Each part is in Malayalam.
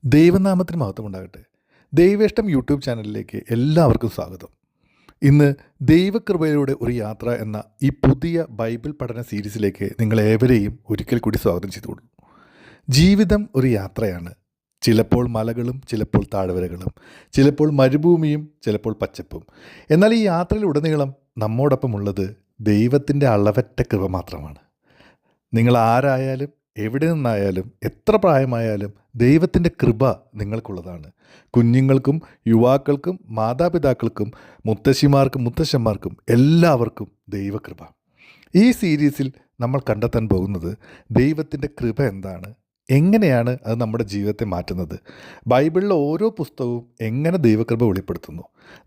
ദൈവനാമത്തിന് മഹത്വമുണ്ടാകട്ടെ. ദൈവേഷ്ടം യൂട്യൂബ് ചാനലിലേക്ക് എല്ലാവർക്കും സ്വാഗതം. ഇന്ന് ദൈവകൃപയിലൂടെ ഒരു യാത്ര എന്ന ഈ പുതിയ ബൈബിൾ പഠന സീരീസിലേക്ക് നിങ്ങളേവരെയും ഒരിക്കൽ കൂടി സ്വാഗതം ചെയ്തുകൊള്ളു. ജീവിതം ഒരു യാത്രയാണ്. ചിലപ്പോൾ മലകളും ചിലപ്പോൾ താഴ്വരകളും, ചിലപ്പോൾ മരുഭൂമിയും ചിലപ്പോൾ പച്ചപ്പും. എന്നാൽ ഈ യാത്രയിലുടനീളം നമ്മോടൊപ്പമുള്ളത് ദൈവത്തിൻ്റെ അളവറ്റ കൃപ മാത്രമാണ്. നിങ്ങൾ ആരായാലും എവിടെ നിന്നായാലും എത്ര പ്രായമായാലും ദൈവത്തിൻ്റെ കൃപ നിങ്ങൾക്കുള്ളതാണ്. കുഞ്ഞുങ്ങൾക്കും യുവാക്കൾക്കും മാതാപിതാക്കൾക്കും മുത്തശ്ശിമാർക്കും മുത്തശ്ശന്മാർക്കും എല്ലാവർക്കും ദൈവകൃപ. ഈ സീരീസിൽ നമ്മൾ കണ്ടെത്താൻ പോകുന്നത് ദൈവത്തിൻ്റെ കൃപ എന്താണ്, എങ്ങനെയാണ് അത് നമ്മുടെ ജീവിതത്തെ മാറ്റുന്നത്, ബൈബിളിലെ ഓരോ പുസ്തകവും എങ്ങനെ ദൈവകൃപ വെളിപ്പെടുത്തുന്നു,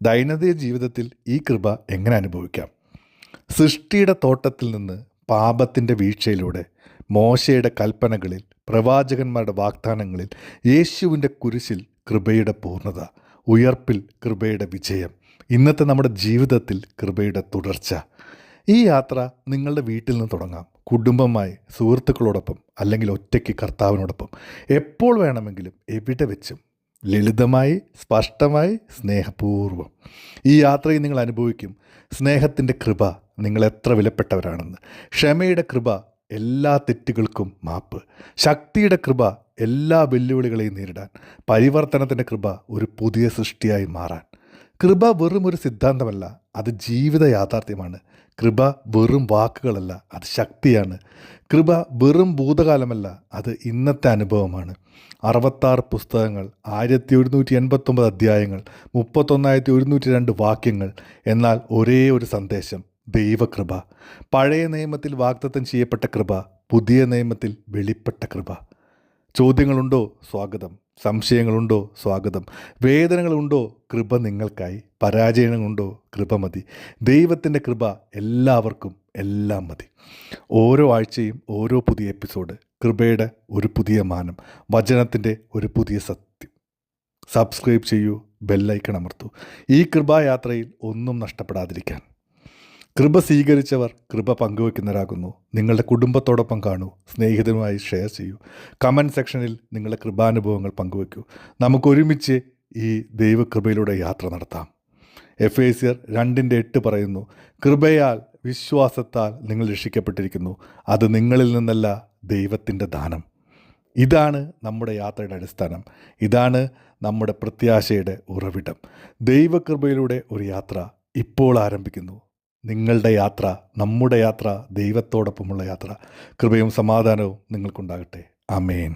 ദൈനംദിന ജീവിതത്തിൽ ഈ കൃപ എങ്ങനെ അനുഭവിക്കാം. സൃഷ്ടിയുടെ തോട്ടത്തിൽ നിന്ന് പാപത്തിൻ്റെ വീഴ്ചയിലൂടെ, മോശയുടെ കൽപ്പനകളിൽ, പ്രവാചകന്മാരുടെ വാഗ്ദാനങ്ങളിൽ, യേശുവിൻ്റെ കുരിശിൽ കൃപയുടെ പൂർണ്ണത, ഉയർപ്പിൽ കൃപയുടെ വിജയം, ഇന്നത്തെ നമ്മുടെ ജീവിതത്തിൽ കൃപയുടെ തുടർച്ച. ഈ യാത്ര നിങ്ങളുടെ വീട്ടിൽ നിന്ന് തുടങ്ങാം. കുടുംബമായി, സുഹൃത്തുക്കളോടൊപ്പം, അല്ലെങ്കിൽ ഒറ്റയ്ക്ക് കർത്താവിനോടൊപ്പം, എപ്പോൾ വേണമെങ്കിലും എവിടെ വെച്ചും ലളിതമായി, സ്പഷ്ടമായി, സ്നേഹപൂർവ്വം. ഈ യാത്രയിൽ നിങ്ങൾ അനുഭവിക്കും സ്നേഹത്തിൻ്റെ കൃപ, നിങ്ങൾ എത്ര വിലപ്പെട്ടവരാണെന്ന്; ക്ഷമയുടെ കൃപ, എല്ലാ തെറ്റുകൾക്കും മാപ്പ്; ശക്തിയുടെ കൃപ, എല്ലാ വെല്ലുവിളികളെയും നേരിടാൻ; പരിവർത്തനത്തിൻ്റെ കൃപ, ഒരു പുതിയ സൃഷ്ടിയായി മാറാൻ. കൃപ വെറും ഒരു സിദ്ധാന്തമല്ല, അത് ജീവിത യാഥാർത്ഥ്യമാണ്. കൃപ വെറും വാക്കുകളല്ല, അത് ശക്തിയാണ്. കൃപ വെറും ഭൂതകാലമല്ല, അത് ഇന്നത്തെ അനുഭവമാണ്. 66 പുസ്തകങ്ങൾ, 1189 അധ്യായങ്ങൾ, 31,102 വാക്യങ്ങൾ, എന്നാൽ ഒരേ ഒരു സന്ദേശം: ദൈവകൃപ. പഴയ നിയമത്തിൽ വാഗ്ദത്തം ചെയ്യപ്പെട്ട കൃപ, പുതിയ നിയമത്തിൽ വെളിപ്പെട്ട കൃപ. ചോദ്യങ്ങളുണ്ടോ? സ്വാഗതം. സംശയങ്ങളുണ്ടോ? സ്വാഗതം. വേദനകളുണ്ടോ? കൃപ നിങ്ങൾക്കായി. പരാജയങ്ങളുണ്ടോ? കൃപ മതി. ദൈവത്തിൻ്റെ കൃപ എല്ലാവർക്കും എല്ലാം മതി. ഓരോ ആഴ്ചയും ഓരോ പുതിയ എപ്പിസോഡ്, കൃപയുടെ ഒരു പുതിയ മാനം, വചനത്തിൻ്റെ ഒരു പുതിയ സത്യം. സബ്സ്ക്രൈബ് ചെയ്യൂ, ബെല്ലൈക്കൺ അമർത്തൂ. ഈ കൃപായാത്രയിൽ ഒന്നും നഷ്ടപ്പെടാതിരിക്കാൻ. കൃപ സ്വീകരിച്ചവർ കൃപ പങ്കുവയ്ക്കുന്നവരാകുന്നു. നിങ്ങളുടെ കുടുംബത്തോടൊപ്പം കാണൂ, സ്നേഹിതരുമായി ഷെയർ ചെയ്യൂ, കമൻറ്റ് സെക്ഷനിൽ നിങ്ങളുടെ കൃപാനുഭവങ്ങൾ പങ്കുവയ്ക്കൂ. നമുക്കൊരുമിച്ച് ഈ ദൈവകൃപയിലൂടെ യാത്ര നടത്താം. എഫേസ്യർ 2:8 പറയുന്നു, കൃപയാൽ വിശ്വാസത്താൽ നിങ്ങൾ രക്ഷിക്കപ്പെട്ടിരിക്കുന്നു, അത് നിങ്ങളിൽ നിന്നല്ല, ദൈവത്തിൻ്റെ ദാനം. ഇതാണ് നമ്മുടെ യാത്രയുടെ അടിസ്ഥാനം. ഇതാണ് നമ്മുടെ പ്രത്യാശയുടെ ഉറവിടം. ദൈവകൃപയിലൂടെ ഒരു യാത്ര ഇപ്പോൾ ആരംഭിക്കുന്നു. നിങ്ങളുടെ യാത്ര, നമ്മുടെ യാത്ര, ദൈവത്തോടൊപ്പമുള്ള യാത്ര. കൃപയും സമാധാനവും നിങ്ങൾക്കുണ്ടാകട്ടെ. ആമേൻ.